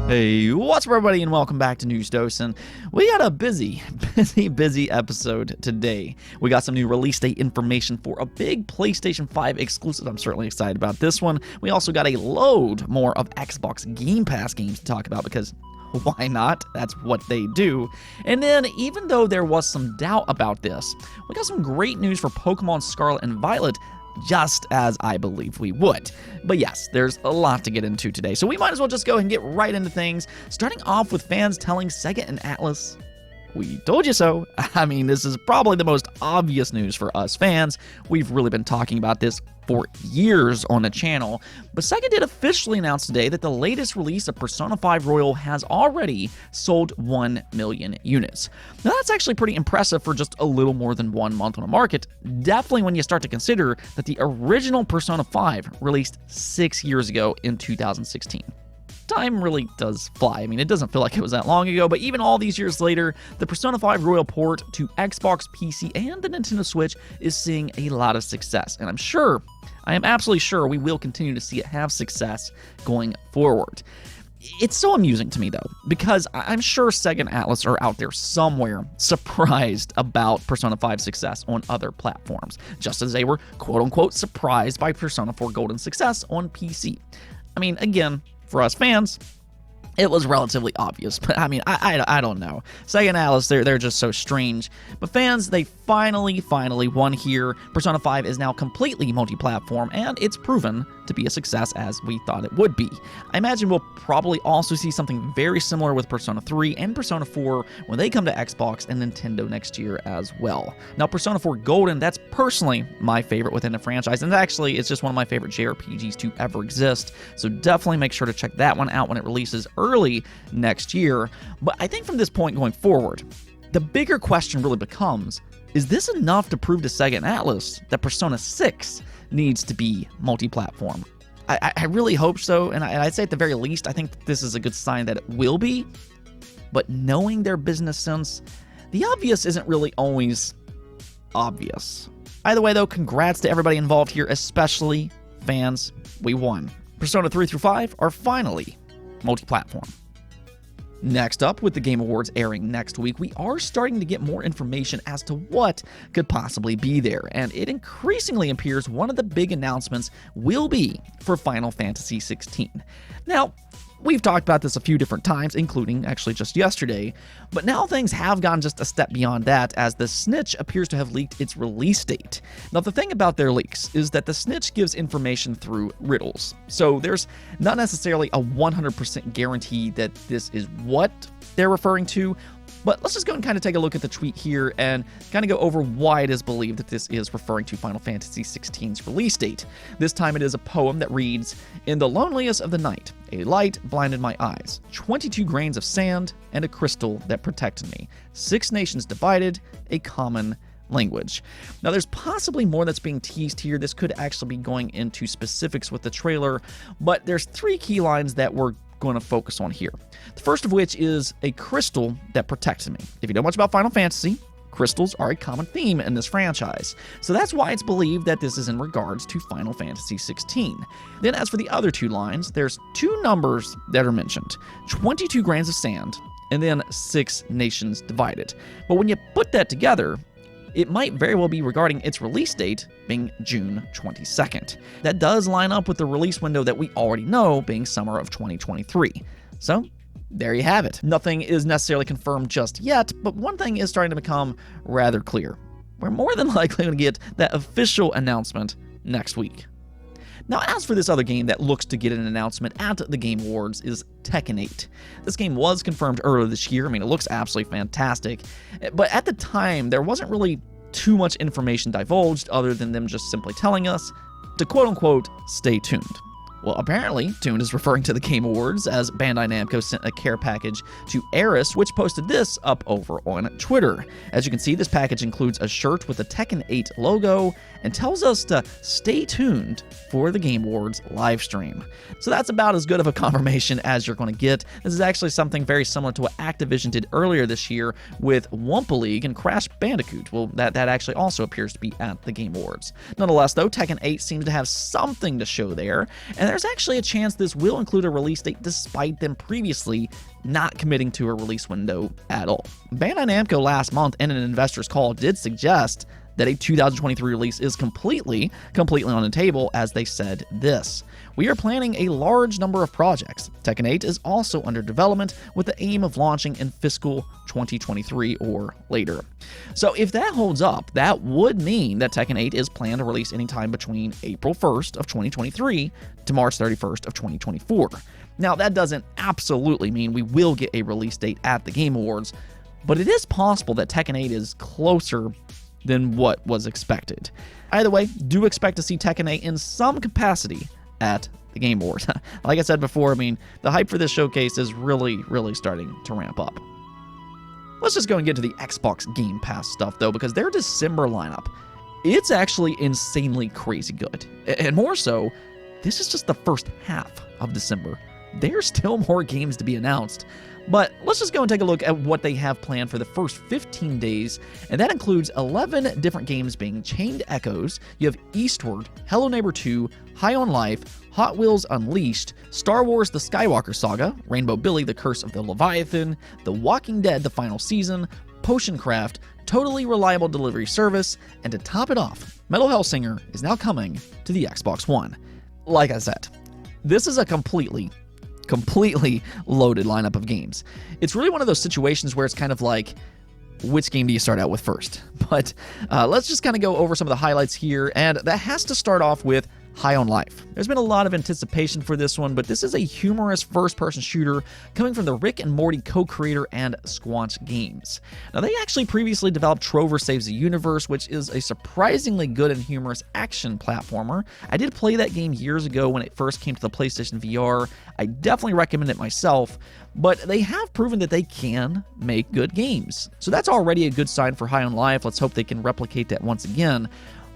Hey, what's up everybody and welcome back to News Dose, and we got a busy episode today. We got some new release date information for a big PlayStation 5 exclusive. I'm certainly excited about this one. We also got a load more of Xbox Game Pass games to talk about because why not? That's what they do. And then, even though there was some doubt about this, we got some great news for Pokemon Scarlet and Violet, just as I believe we would. But yes, there's a lot to get into today, so we might as well just go ahead and get right into things, starting off with fans telling Sega and Atlus, "We told you so." I mean, this is probably the most obvious news for us fans. We've really been talking about this for years on the channel, but Sega did officially announce today that the latest release of Persona 5 Royal has already sold 1 million units. Now that's actually pretty impressive for just a little more than 1 month on the market, definitely when you start to consider that the original Persona 5 released 6 years ago in 2016. Time really does fly. I mean, it doesn't feel like it was that long ago, but even all these years later, the Persona 5 Royal port to Xbox, PC, and the Nintendo Switch is seeing a lot of success, and I am absolutely sure we will continue to see it have success going forward. It's so amusing to me, though, because I'm sure Sega and Atlus are out there somewhere surprised about Persona 5's success on other platforms, just as they were quote-unquote surprised by Persona 4 Golden's success on PC. I mean, again, for us fans, it was relatively obvious, but I mean, I don't know. Sega and Atlus, they're just so strange. But fans, they finally won here. Persona 5 is now completely multi-platform, and it's proven to be a success as we thought it would be. I imagine we'll probably also see something very similar with Persona 3 and Persona 4 when they come to Xbox and Nintendo next year as well. Now, Persona 4 Golden, that's personally my favorite within the franchise, and actually, it's just one of my favorite JRPGs to ever exist, so definitely make sure to check that one out when it releases early next year. But I think from this point going forward, the bigger question really becomes, is this enough to prove to Sega and Atlus that Persona 6 needs to be multi-platform? I really hope so, and I'd say at the very least, I think this is a good sign that it will be. But knowing their business sense, the obvious isn't really always obvious. Either way, though, congrats to everybody involved here, especially fans. We won. Persona 3 through 5 are finally multi-platform. Next up, with the Game Awards airing next week, we are starting to get more information as to what could possibly be there, and it increasingly appears one of the big announcements will be for Final Fantasy XVI. Now, we've talked about this a few different times, including actually just yesterday, but now things have gone just a step beyond that as the Snitch appears to have leaked its release date. Now, the thing about their leaks is that the Snitch gives information through riddles, so there's not necessarily a 100% guarantee that this is what they're referring to. But let's just go and kind of take a look at the tweet here and kind of go over why it is believed that this is referring to Final Fantasy XVI's release date. This time it is a poem that reads, "In the loneliest of the night, a light blinded my eyes, 22 grains of sand and a crystal that protected me, 6 nations divided, a common language." Now, there's possibly more that's being teased here. This could actually be going into specifics with the trailer, but there's 3 key lines that we're going to focus on here. The first of which is a crystal that protects me. If you know much about Final Fantasy, crystals are a common theme in this franchise, so that's why it's believed that this is in regards to Final Fantasy XVI. Then as for the other 2 lines, there's 2 numbers that are mentioned, 22 grains of sand, and then 6 nations divided. But when you put that together, it might very well be regarding its release date being June 22nd. That does line up with the release window that we already know being summer of 2023. So, there you have it. Nothing is necessarily confirmed just yet, but one thing is starting to become rather clear. We're more than likely going to get that official announcement next week. Now, as for this other game that looks to get an announcement at the Game Awards is Tekken 8. This game was confirmed earlier this year. I mean, it looks absolutely fantastic, but at the time, there wasn't really too much information divulged other than them just simply telling us to quote-unquote stay tuned. Well, apparently, tuned is referring to the Game Awards, as Bandai Namco sent a care package to Eris, which posted this up over on Twitter. As you can see, this package includes a shirt with the Tekken 8 logo and tells us to stay tuned for the Game Awards live stream. So that's about as good of a confirmation as you're going to get. This is actually something very similar to what Activision did earlier this year with Wumpa League and Crash Bandicoot. Well, that actually also appears to be at the Game Awards. Nonetheless, though, Tekken 8 seems to have something to show there, and there's actually a chance this will include a release date despite them previously not committing to a release window at all. Bandai Namco last month in an investor's call did suggest that a 2023 release is completely on the table, as they said this: "We are planning a large number of projects. Tekken 8 is also under development with the aim of launching in fiscal 2023 or later." So if that holds up, that would mean that Tekken 8 is planned to release anytime between April 1st of 2023 to March 31st of 2024. Now, that doesn't absolutely mean we will get a release date at the Game Awards, but it is possible that Tekken 8 is closer than what was expected. Either way, do expect to see Tekken 8 in some capacity at the Game Awards. Like I said before, the hype for this showcase is really starting to ramp up. Let's just go and get to the Xbox Game Pass stuff, though, because their December lineup, it's actually insanely crazy good. And more so, this is just the first half of December. There's still more games to be announced. But let's just go and take a look at what they have planned for the first 15 days, and that includes 11 different games being Chained Echoes. You have Eastward, Hello Neighbor 2, High on Life, Hot Wheels Unleashed, Star Wars The Skywalker Saga, Rainbow Billy The Curse of the Leviathan, The Walking Dead The Final Season, Potion Craft, Totally Reliable Delivery Service, and to top it off, Metal Hellsinger is now coming to the Xbox One. Like I said, this is a completely loaded lineup of games. It's really one of those situations where it's kind of like, which game do you start out with first? But let's just kind of go over some of the highlights here, and that has to start off with High on Life. There's been a lot of anticipation for this one, but this is a humorous first-person shooter coming from the Rick and Morty co-creator and Squanch Games. Now, they actually previously developed Trover Saves the Universe, which is a surprisingly good and humorous action platformer. I did play that game years ago when it first came to the PlayStation VR. I definitely recommend it myself, but they have proven that they can make good games. So that's already a good sign for High on Life. Let's hope they can replicate that once again.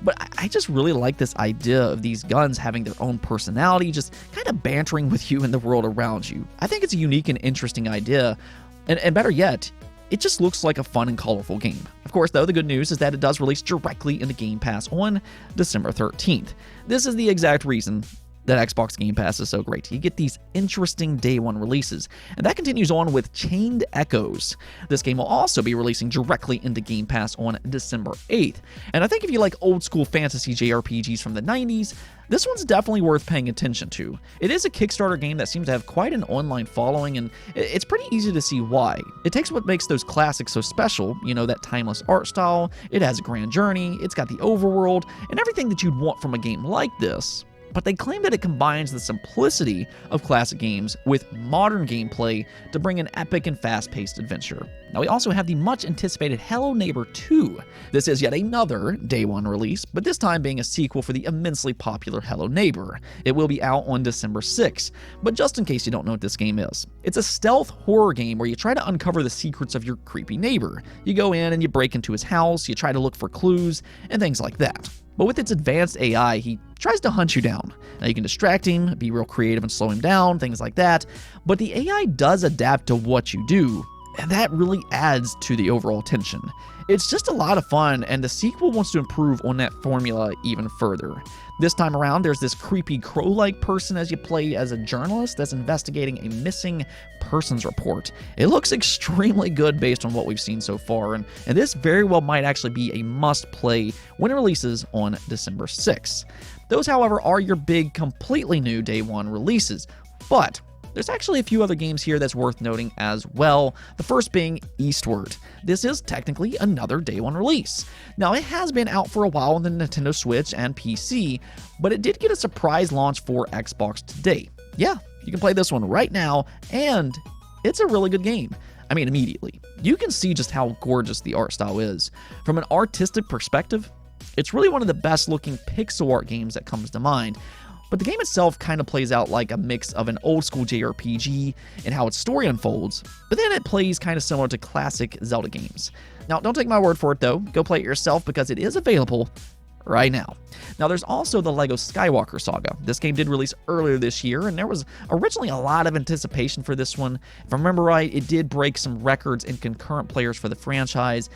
But I just really like this idea of these guns having their own personality, just kind of bantering with you in the world around you. I think it's a unique and interesting idea, and better yet, it just looks like a fun and colorful game. Of course, though, the good news is that it does release directly into Game Pass on December 13th. This is the exact reason that Xbox Game Pass is so great. You get these interesting day one releases, and that continues on with Chained Echoes. This game will also be releasing directly into Game Pass on December 8th. And I think if you like old school fantasy JRPGs from the 90s, this one's definitely worth paying attention to. It is a Kickstarter game that seems to have quite an online following, and it's pretty easy to see why. It takes what makes those classics so special, that timeless art style, it has a grand journey, it's got the overworld, and everything that you'd want from a game like this. But they claim that it combines the simplicity of classic games with modern gameplay to bring an epic and fast-paced adventure. Now, we also have the much-anticipated Hello Neighbor 2. This is yet another Day 1 release, but this time being a sequel for the immensely popular Hello Neighbor. It will be out on December 6th, but just in case you don't know what this game is, it's a stealth horror game where you try to uncover the secrets of your creepy neighbor. You go in and you break into his house, you try to look for clues, and things like that. But with its advanced AI, he tries to hunt you down. Now, you can distract him, be real creative and slow him down, things like that, but the AI does adapt to what you do, and that really adds to the overall tension. It's just a lot of fun, and the sequel wants to improve on that formula even further. This time around, there's this creepy crow-like person as you play as a journalist that's investigating a missing persons report. It looks extremely good based on what we've seen so far, and this very well might actually be a must-play when it releases on December 6th. Those, however, are your big, completely new Day 1 releases, but there's actually a few other games here that's worth noting as well, the first being Eastward. This is technically another Day 1 release. Now, it has been out for a while on the Nintendo Switch and PC, but it did get a surprise launch for Xbox today. Yeah, you can play this one right now, and it's a really good game. Immediately. You can see just how gorgeous the art style is. From an artistic perspective, it's really one of the best looking pixel art games that comes to mind. But the game itself kind of plays out like a mix of an old school JRPG and how its story unfolds, but then it plays kind of similar to classic Zelda games. Now, don't take my word for it though, go play it yourself because it is available right now. Now, there's also the LEGO Skywalker Saga. This game did release earlier this year, and there was originally a lot of anticipation for this one. If I remember right, it did break some records in concurrent players for the franchise.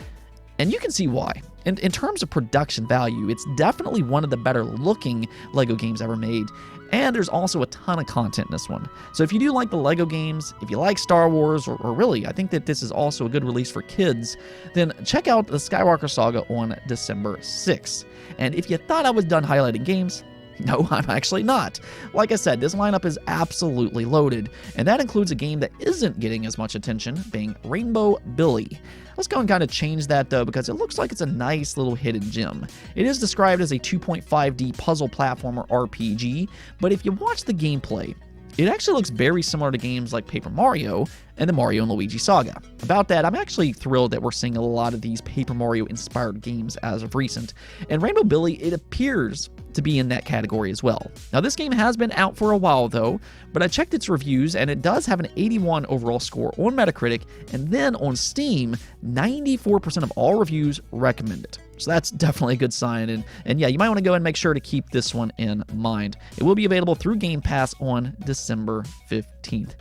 And you can see why. In terms of production value, it's definitely one of the better looking LEGO games ever made, and there's also a ton of content in this one. So if you do like the LEGO games, if you like Star Wars, or really, I think that this is also a good release for kids, then check out the Skywalker Saga on December 6th. And if you thought I was done highlighting games, no, I'm actually not. Like I said, this lineup is absolutely loaded, and that includes a game that isn't getting as much attention, being Rainbow Billy. Let's go and kind of change that though, because it looks like it's a nice little hidden gem. It is described as a 2.5D puzzle platformer RPG, but if you watch the gameplay, it actually looks very similar to games like Paper Mario and the Mario and Luigi Saga. About that, I'm actually thrilled that we're seeing a lot of these Paper Mario inspired games as of recent, and Rainbow Billy, it appears to be in that category as well. Now this game has been out for a while though, but I checked its reviews and it does have an 81 overall score on Metacritic, and then on Steam, 94% of all reviews recommend it. So that's definitely a good sign, and yeah, you might want to go and make sure to keep this one in mind. It will be available through Game Pass on December 15th.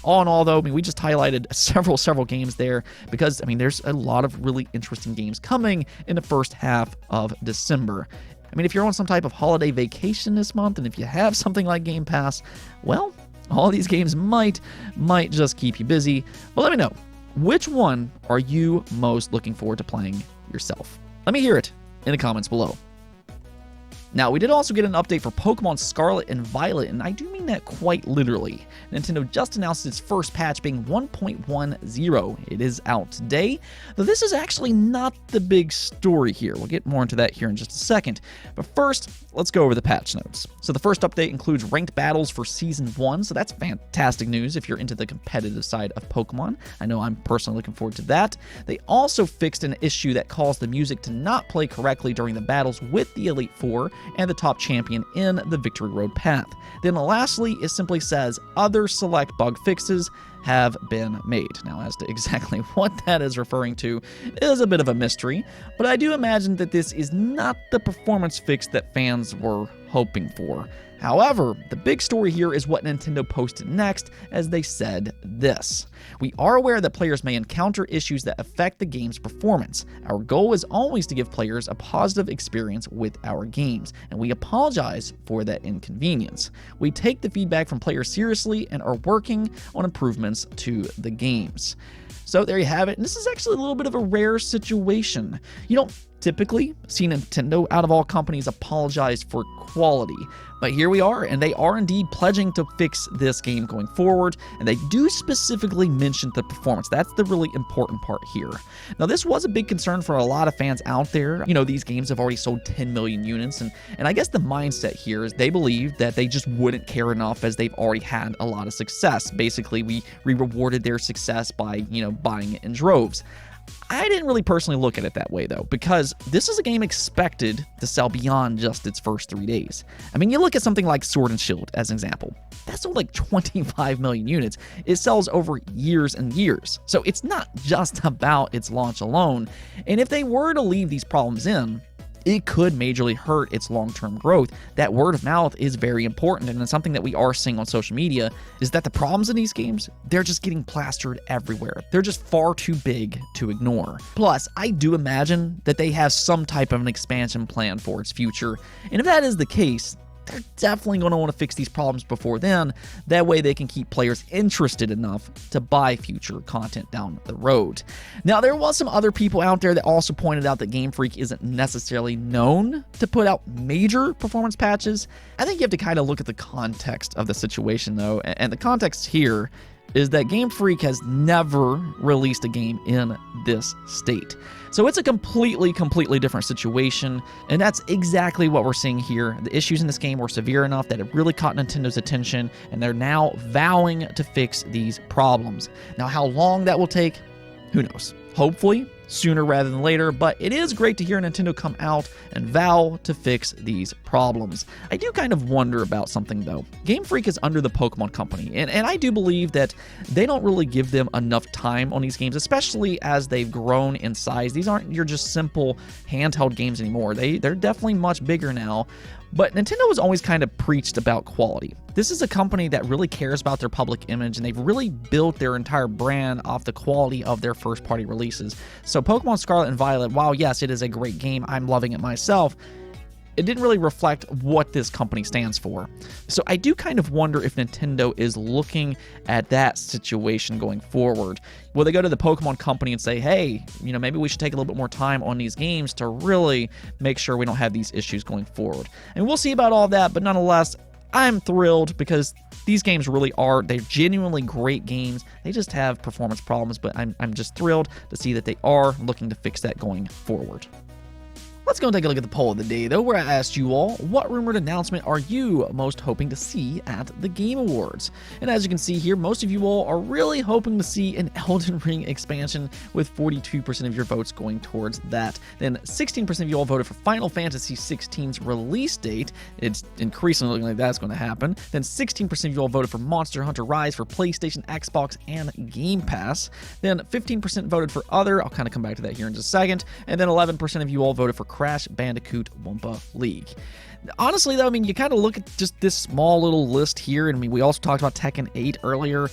All in all, though, I mean, we just highlighted several games there because, I mean, there's a lot of really interesting games coming in the first half of December. I mean, if you're on some type of holiday vacation this month, and if you have something like Game Pass, well, all these games might just keep you busy. But let me know, which one are you most looking forward to playing yourself? Let me hear it in the comments below. Now, we did also get an update for Pokemon Scarlet and Violet, and I do mean that quite literally. Nintendo just announced its first patch being 1.10. It is out today, though this is actually not the big story here. We'll get more into that here in just a second. But first, let's go over the patch notes. So the first update includes ranked battles for Season 1, so that's fantastic news if you're into the competitive side of Pokemon. I know I'm personally looking forward to that. They also fixed an issue that caused the music to not play correctly during the battles with the Elite Four and the top champion in the Victory Road path. Then lastly, it simply says other select bug fixes have been made. Now, as to exactly what that is referring to is a bit of a mystery, but I do imagine that this is not the performance fix that fans were hoping for. However, the big story here is what Nintendo posted next, as they said this: "We are aware that players may encounter issues that affect the game's performance. Our goal is always to give players a positive experience with our games, and we apologize for that inconvenience. We take the feedback from players seriously and are working on improvements to the games." So there you have it, and this is actually a little bit of a rare situation. You don't typically see Nintendo, out of all companies, apologize for quality. But here we are, and they are indeed pledging to fix this game going forward, and they do specifically mention the performance. That's the really important part here. Now, this was a big concern for a lot of fans out there. You know, these games have already sold 10 million units, and I guess the mindset here is they believe that they just wouldn't care enough as they've already had a lot of success. Basically, we rewarded their success by, you know, buying it in droves. I didn't really personally look at it that way, though, because this is a game expected to sell beyond just its first 3 days. I mean, you look at something like Sword and Shield as an example. That sold like 25 million units. It sells over years and years. So it's not just about its launch alone. And if they were to leave these problems in, it could majorly hurt its long-term growth. That word of mouth is very important, and it's something that we are seeing on social media, is that the problems in these games, they're just getting plastered everywhere. They're just far too big to ignore. Plus, I do imagine that they have some type of an expansion plan for its future, and if that is the case, they're definitely going to want to fix these problems before then. That way they can keep players interested enough to buy future content down the road. Now, there was some other people out there that also pointed out that Game Freak isn't necessarily known to put out major performance patches. I think you have to kind of look at the context of the situation, though, and the context here is that Game Freak has never released a game in this state. So it's a completely different situation, and that's exactly what we're seeing here. The issues in this game were severe enough that it really caught Nintendo's attention, and they're now vowing to fix these problems. Now, how long that will take, who knows? Hopefully sooner rather than later, but it is great to hear Nintendo come out and vow to fix these problems. I do kind of wonder about something, though. Game Freak is under the Pokemon Company, and I do believe that they don't really give them enough time on these games, especially as they've grown in size. These aren't your just simple handheld games anymore. They're definitely much bigger now. But Nintendo has always kind of preached about quality. This is a company that really cares about their public image, and they've really built their entire brand off the quality of their first-party releases. So Pokemon Scarlet and Violet, while yes, it is a great game, I'm loving it myself, it didn't really reflect what this company stands for. So I do kind of wonder if Nintendo is looking at that situation going forward. Will they go to the Pokemon company and say, hey, maybe we should take a little bit more time on these games to really make sure we don't have these issues going forward? And we'll see about all that, but nonetheless, I'm thrilled because these games really are, they're genuinely great games. They just have performance problems, but I'm just thrilled to see that they are looking to fix that going forward. Let's go and take a look at the poll of the day, though, where I asked you all, what rumored announcement are you most hoping to see at the Game Awards? And as you can see here, most of you all are really hoping to see an Elden Ring expansion, with 42% of your votes going towards that. Then 16% of you all voted for Final Fantasy XVI's release date. It's increasingly looking like that's going to happen. Then 16% of you all voted for Monster Hunter Rise for PlayStation, Xbox, and Game Pass. Then 15% voted for Other. I'll kind of come back to that here in just a second. And then 11% of you all voted for Crash Bandicoot Wumpa League. Honestly, though, you kind of look at just this small little list here, and we also talked about Tekken 8 earlier.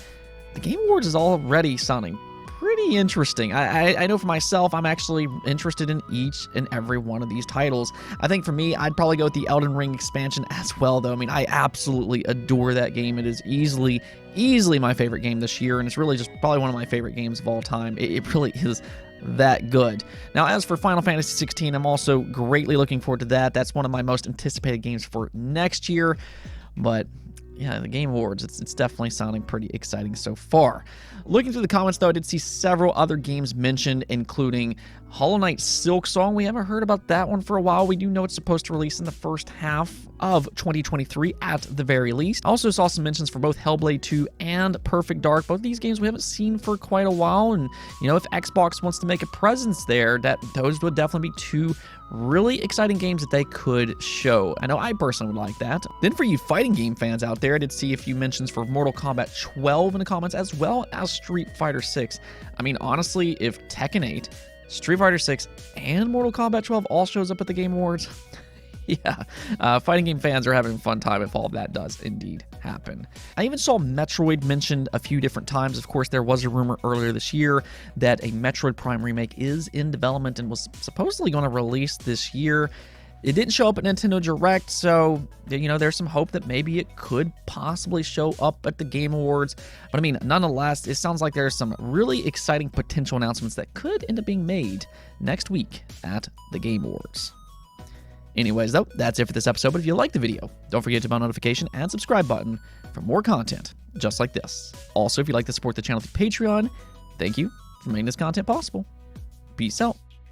The Game Awards is already sounding pretty interesting. I know for myself, I'm actually interested in each and every one of these titles. I think for me, I'd probably go with the Elden Ring expansion as well, though. I absolutely adore that game. It is easily my favorite game this year, and it's really just probably one of my favorite games of all time. It really is that good. Now, as for Final Fantasy XVI, I'm also greatly looking forward to that. That's one of my most anticipated games for next year. But yeah, the Game Awards, it's definitely sounding pretty exciting so far. Looking through the comments, though, I did see several other games mentioned, including Hollow Knight Silksong. We haven't heard about that one for a while. We do know it's supposed to release in the first half of 2023 at the very least. I also saw some mentions for both Hellblade 2 and Perfect Dark. Both of these games we haven't seen for quite a while, and if Xbox wants to make a presence there, those would definitely be two really exciting games that they could show. I know I personally would like that. Then for you fighting game fans out there, I did see a few mentions for Mortal Kombat 12 in the comments, as well as Street Fighter 6. Honestly, if Tekken 8, Street Fighter 6, and Mortal Kombat 12 all shows up at the Game Awards, yeah, fighting game fans are having a fun time if all of that does indeed happen. I even saw Metroid mentioned a few different times. Of course, there was a rumor earlier this year that a Metroid Prime remake is in development and was supposedly going to release this year. It didn't show up at Nintendo Direct, so, there's some hope that maybe it could possibly show up at the Game Awards. But nonetheless, it sounds like there's some really exciting potential announcements that could end up being made next week at the Game Awards. Anyways, though, that's it for this episode. But if you liked the video, don't forget to hit the notification and subscribe button for more content just like this. Also, if you'd like to support the channel through Patreon, thank you for making this content possible. Peace out.